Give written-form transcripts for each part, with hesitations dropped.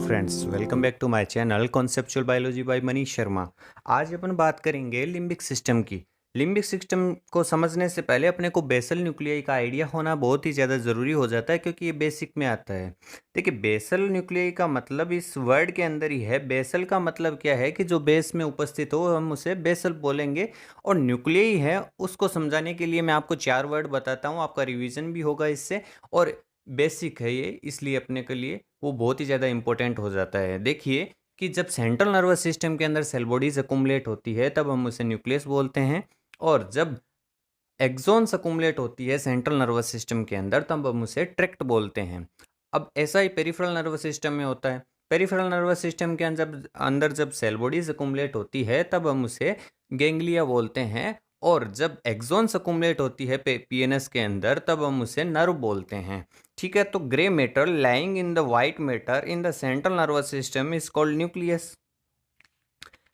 Friends, welcome back to my channel conceptual biology by Manish Sharma. आज अपन बात करेंगे लिम्बिक सिस्टम की। लिम्बिक सिस्टम को समझने से पहले अपने को बेसल न्यूक्लियाई का आइडिया होना बहुत ही ज़्यादा ज़रूरी हो जाता है, क्योंकि ये बेसिक में आता है। देखिए, बेसल न्यूक्लियाई का मतलब इस वर्ड के अंदर ही है। बेसल का मतलब क्या है कि जो बेस में उपस्थित हो, हम उसे बेसल बोलेंगे। और न्यूक्लियाई है, उसको समझाने के लिए मैं आपको 4 वर्ड बताता हूँ, आपका रिविजन भी होगा इससे। और बेसिक है ये, इसलिए अपने के लिए वो बहुत ही ज़्यादा इंपॉर्टेंट हो जाता है। देखिए कि जब सेंट्रल नर्वस सिस्टम के अंदर सेल बॉडीज अकुमुलेट होती है, तब हम उसे न्यूक्लियस बोलते हैं। और जब एक्सॉन्स अकुमुलेट होती है सेंट्रल नर्वस सिस्टम के अंदर, तब हम उसे ट्रैक्ट बोलते हैं। अब ऐसा ही पेरिफेरल नर्वस सिस्टम में होता है। पेरिफेरल नर्वस सिस्टम के अंदर जब सेल बॉडीज अकुमुलेट होती है, तब हम उसे गैंग्लिया बोलते हैं। और जब एक्सॉन्स अकुमुलेट होती है पीएनएस के अंदर, तब हम उसे नर्व बोलते हैं। ठीक है, तो grey matter lying in the white matter in the central nervous system is called nucleus.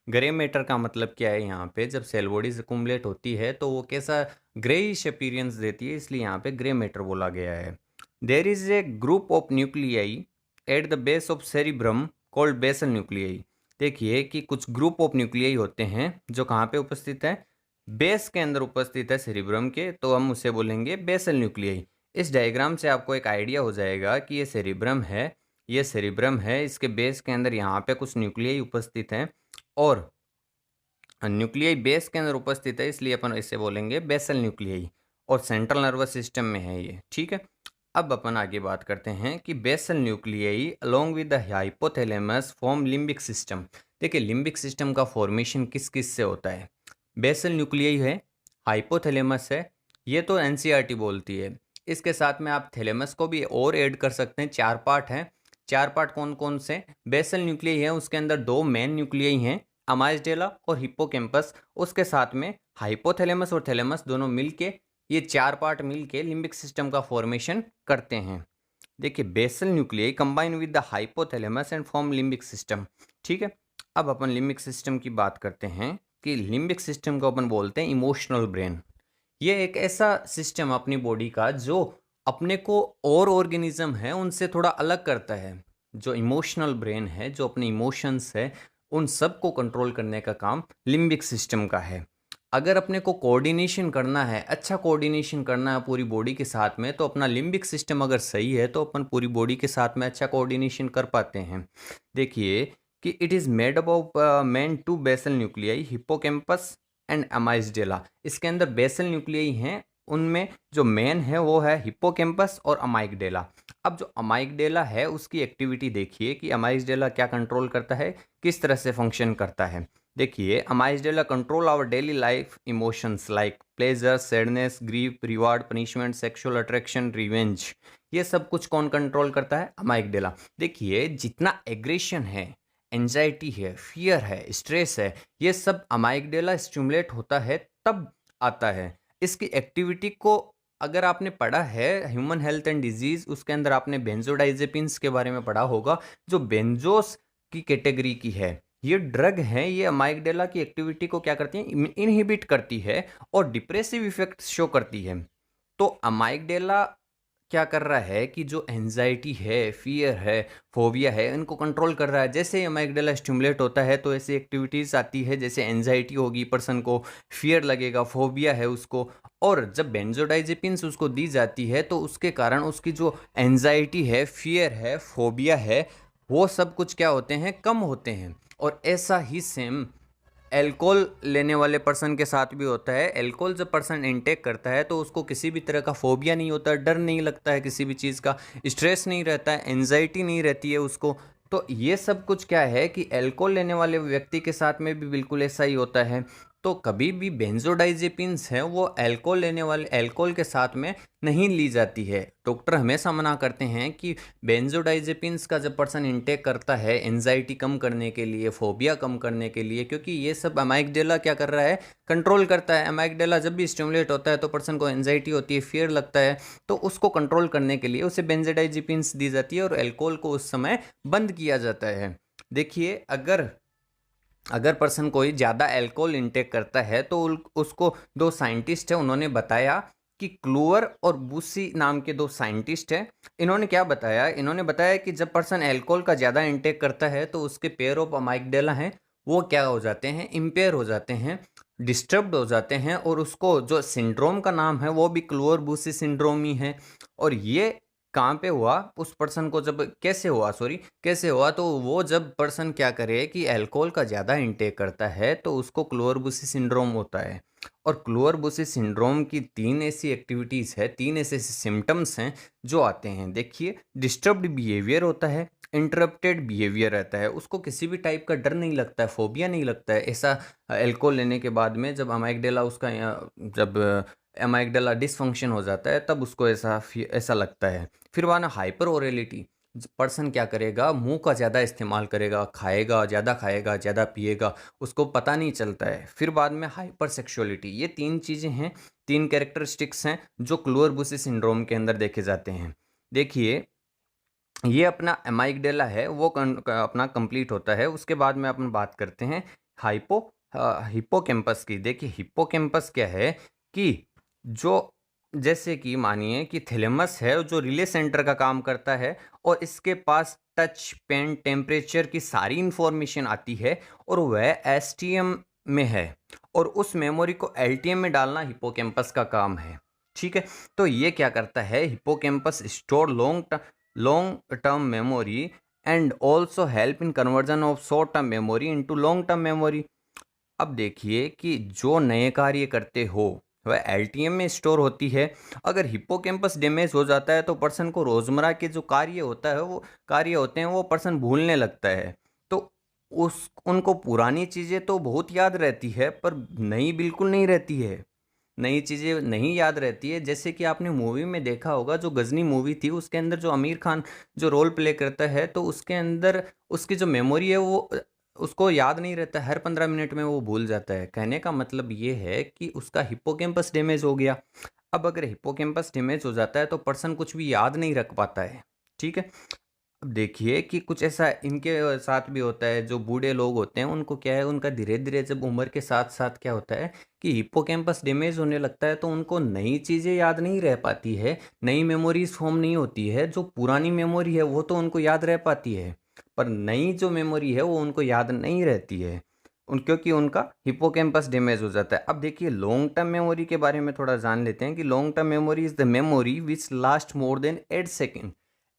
Grey matter का मतलब क्या है? यहाँ पे जब सेल बॉडीज अकुमुलेट होती है तो वो कैसा ग्रेइश अपीयरेंस देती है, इसलिए यहाँ पे ग्रे मैटर बोला गया है। There is a group of nuclei at the base of cerebrum called basal nuclei. देखिए कि कुछ ग्रुप ऑफ न्यूक्लियाई होते हैं जो कहाँ पे उपस्थित है? बेस के अंदर उपस्थित है सेरिब्रम के, तो हम उसे बोलेंगे बेसल न्यूक्लियाई। इस डायग्राम से आपको एक आइडिया हो जाएगा कि ये सेरिब्रम है, ये सेरिब्रम है, इसके बेस के अंदर यहाँ पे कुछ न्यूक्लियाई उपस्थित हैं। और न्यूक्लियाई बेस के अंदर उपस्थित है, इसलिए अपन इसे बोलेंगे बेसल न्यूक्लियाई। और सेंट्रल नर्वस सिस्टम में है ये। ठीक है, अब अपन आगे बात करते हैं कि basal nuclei along with the hypothalamus form limbic system. देखिए, लिम्बिक सिस्टम का फॉर्मेशन किस किस से होता है? बेसल न्यूक्लियाई है, हाइपोथैलेमस है, ये तो एनसीईआरटी बोलती है। इसके साथ में आप थैलेमस को भी और ऐड कर सकते हैं। 4 पार्ट हैं। 4 पार्ट कौन कौन से? बेसल न्यूक्लियाई है, उसके अंदर 2 मेन न्यूक्लियाई हैं, अमाइसडेला और हिप्पोकैम्पस। उसके साथ में हाइपोथैलेमस और थैलेमस दोनों मिलके, ये 4 पार्ट मिलके लिम्बिक सिस्टम का फॉर्मेशन करते हैं। देखिए, basal nuclei combine with the hypothalamus and form limbic system. ठीक है, अब अपन लिम्बिक सिस्टम की बात करते हैं कि लिम्बिक सिस्टम को अपन बोलते हैं इमोशनल ब्रेन। ये एक ऐसा सिस्टम अपनी बॉडी का जो अपने को और ऑर्गेनिज्म है उनसे थोड़ा अलग करता है। जो इमोशनल ब्रेन है, जो अपने इमोशंस है, उन सब को कंट्रोल करने का काम लिम्बिक सिस्टम का है। अगर अपने को कोऑर्डिनेशन करना है, अच्छा कोऑर्डिनेशन करना है पूरी बॉडी के साथ में, तो अपना लिम्बिक सिस्टम अगर सही है तो अपन पूरी बॉडी के साथ में अच्छा कोऑर्डिनेशन कर पाते हैं। देखिए कि it is made up of main 2 basal nuclei, hippocampus and amygdala. इसके अंदर बेसल न्यूक्लियाई हैं, उनमें जो मेन है वो है हिप्पोकैम्पस और अमाइगडेला। अब जो अमाइगडेला है उसकी एक्टिविटी देखिए कि अमाइगडेला क्या कंट्रोल करता है, किस तरह से फंक्शन करता है। देखिए, amygdala control our daily life emotions like pleasure, sadness, grief, reward, punishment, sexual attraction, revenge. ये सब कुछ कौन कंट्रोल करता है? अमाइगडेला। देखिए, जितना एग्रेशन है, एंजाइटी है, फियर है, स्ट्रेस है, ये सब अमाइगडेला स्टिमुलेट होता है तब आता है। इसकी एक्टिविटी को अगर आपने पढ़ा है ह्यूमन हेल्थ एंड डिजीज, उसके अंदर आपने बेंजोडाइजेपिन्स के बारे में पढ़ा होगा, जो बेंजोस की कैटेगरी की है। ये ड्रग है, ये अमाइगडेला की एक्टिविटी को क्या करती है? इनहिबिट करती है और डिप्रेसिव इफेक्ट शो करती है। तो अमाइगडेला क्या कर रहा है कि जो एंजाइटी है, फियर है, फोबिया है, इनको कंट्रोल कर रहा है। जैसे ही अमाइगडाला स्टिमुलेट होता है तो ऐसी एक्टिविटीज़ आती है, जैसे एंजाइटी होगी पर्सन को, फियर लगेगा, फोबिया है उसको। और जब बेंजोडाइजेपिन्स उसको दी जाती है तो उसके कारण उसकी जो एंजाइटी है, फियर है, फोबिया है, वो सब कुछ क्या होते हैं? कम होते हैं। और ऐसा ही सेम एल्कोहल लेने वाले पर्सन के साथ भी होता है। एल्कोहल जब पर्सन इनटेक करता है तो उसको किसी भी तरह का फोबिया नहीं होता, डर नहीं लगता है किसी भी चीज़ का, स्ट्रेस नहीं रहता है, एंजाइटी नहीं रहती है उसको। तो ये सब कुछ क्या है कि एल्कोहल लेने वाले व्यक्ति के साथ में भी बिल्कुल ऐसा ही होता है। तो कभी भी बेंजोडाइजेपिन्स हैं वो एल्कोहल लेने वाले एल्कोहल के साथ में नहीं ली जाती है। डॉक्टर हमेशा मना करते हैं कि बेंजोडाइजेपिन्स का जब पर्सन इंटेक करता है एंजाइटी कम करने के लिए, फोबिया कम करने के लिए, क्योंकि ये सब अमाइगडेला क्या कर रहा है? कंट्रोल करता है। अमाइगडेला जब भी स्टिमुलेट होता है तो पर्सन को एंजाइटी होती है, फियर लगता है, तो उसको कंट्रोल करने के लिए उसे बेंजोडाइजेपिन्स दी जाती है और एल्कोहल को उस समय बंद किया जाता है। देखिए, अगर अगर पर्सन कोई ज़्यादा अल्कोहल इंटेक करता है तो उसको 2 साइंटिस्ट है, उन्होंने बताया कि क्लूअर और बूसी नाम के 2 साइंटिस्ट हैं। इन्होंने क्या बताया? इन्होंने बताया कि जब पर्सन अल्कोहल का ज़्यादा इंटेक करता है तो उसके पेयर ऑफ अमाइगडाला हैं, वो क्या हो जाते हैं? इम्पेयर हो जाते हैं, डिस्टर्ब्ड हो जाते हैं, और उसको जो सिंड्रोम का नाम है वो भी क्लूअर बूसी सिंड्रोम ही है। और ये कहाँ पे हुआ? उस पर्सन को जब कैसे हुआ? तो वो जब पर्सन क्या करे कि अल्कोहल का ज़्यादा इंटेक करता है तो उसको क्लूअर बूसी सिंड्रोम होता है। और क्लूअर बूसी सिंड्रोम की 3 ऐसी एक्टिविटीज़ है, 3 ऐसे सिम्पटम्स हैं जो आते हैं। देखिए, डिस्टर्ब्ड बिहेवियर होता है, इंटरप्टेड बिहेवियर रहता है, उसको किसी भी टाइप का डर नहीं लगता है, फोबिया नहीं लगता है। ऐसा अल्कोहल लेने के बाद में जब अमाइगडाला उसका जब अमाइगडाला डिसफंक्शन हो जाता है तब उसको ऐसा लगता है। फिर वहाँ ना हाइपर ओरेलिटी, पर्सन क्या करेगा? मुंह का ज़्यादा इस्तेमाल करेगा, खाएगा, ज़्यादा पिएगा, उसको पता नहीं चलता है। फिर बाद में हाइपर सेक्सुअलिटी। ये 3 चीज़ें हैं, 3 कैरेक्टरिस्टिक्स हैं जो क्लूअर बूसी सिंड्रोम के अंदर देखे जाते हैं। देखिए, ये अपना अमाइगडाला है वो अपना कंप्लीट होता है। उसके बाद में अपन बात करते हैं हिप्पोकैम्पस की। देखिए, हिप्पोकैम्पस क्या है कि जो जैसे कि मानिए कि थैलेमस है जो रिले सेंटर का काम करता है, और इसके पास टच, पेन, टेम्परेचर की सारी इंफॉर्मेशन आती है, और वह एसटीएम में है, और उस मेमोरी को एलटीएम में डालना हिप्पोकैम्पस का काम है। ठीक है, तो ये क्या करता है? Hippocampus store long term memory and also help in conversion of short term memory into long term memory. अब देखिए कि जो नए कार्य करते हो वह एलटीएम में स्टोर होती है। अगर हिप्पोकैम्पस डैमेज हो जाता है तो पर्सन को रोजमर्रा के जो कार्य होते हैं वो पर्सन भूलने लगता है। तो उस उनको पुरानी चीजें तो बहुत याद रहती है पर नई बिल्कुल नहीं रहती है। नई चीज़ें नहीं याद रहती है। जैसे कि आपने मूवी में देखा होगा, जो गजनी मूवी थी उसके अंदर जो आमिर खान जो रोल प्ले करता है, तो उसके अंदर उसकी जो मेमोरी है वो उसको याद नहीं रहता, हर 15 मिनट में वो भूल जाता है। कहने का मतलब ये है कि उसका हिप्पोकैम्पस डैमेज हो गया। अब अगर हिप्पोकैम्पस डैमेज हो जाता है तो पर्सन कुछ भी याद नहीं रख पाता है। ठीक है, अब देखिए कि कुछ ऐसा इनके साथ भी होता है। जो बूढ़े लोग होते हैं उनको क्या है, उनका धीरे धीरे जब उम्र के साथ साथ क्या होता है कि हिप्पोकैम्पस डैमेज होने लगता है, तो उनको नई चीज़ें याद नहीं रह पाती है, नई मेमोरीज फॉर्म नहीं होती है। जो पुरानी मेमोरी है वो तो उनको याद रह पाती है, पर नई जो मेमोरी है वो उनको याद नहीं रहती है, क्योंकि उनका हिप्पोकैम्पस डैमेज हो जाता है। अब देखिए, लॉन्ग टर्म मेमोरी के बारे में थोड़ा जान लेते हैं कि long term memory is the memory which last more than 8 second.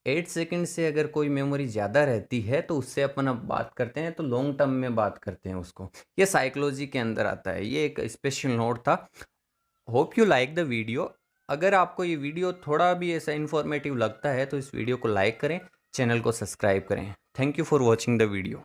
8 second से अगर कोई मेमोरी ज़्यादा रहती है तो उससे अपन अब बात करते हैं, तो लॉन्ग टर्म में बात करते हैं उसको। ये साइकोलॉजी के अंदर आता है। ये एक स्पेशल नोट था। Hope you like the video. अगर आपको ये वीडियो थोड़ा भी ऐसा इन्फॉर्मेटिव लगता है तो इस वीडियो को लाइक करें, चैनल को सब्सक्राइब करें। Thank you for watching the video.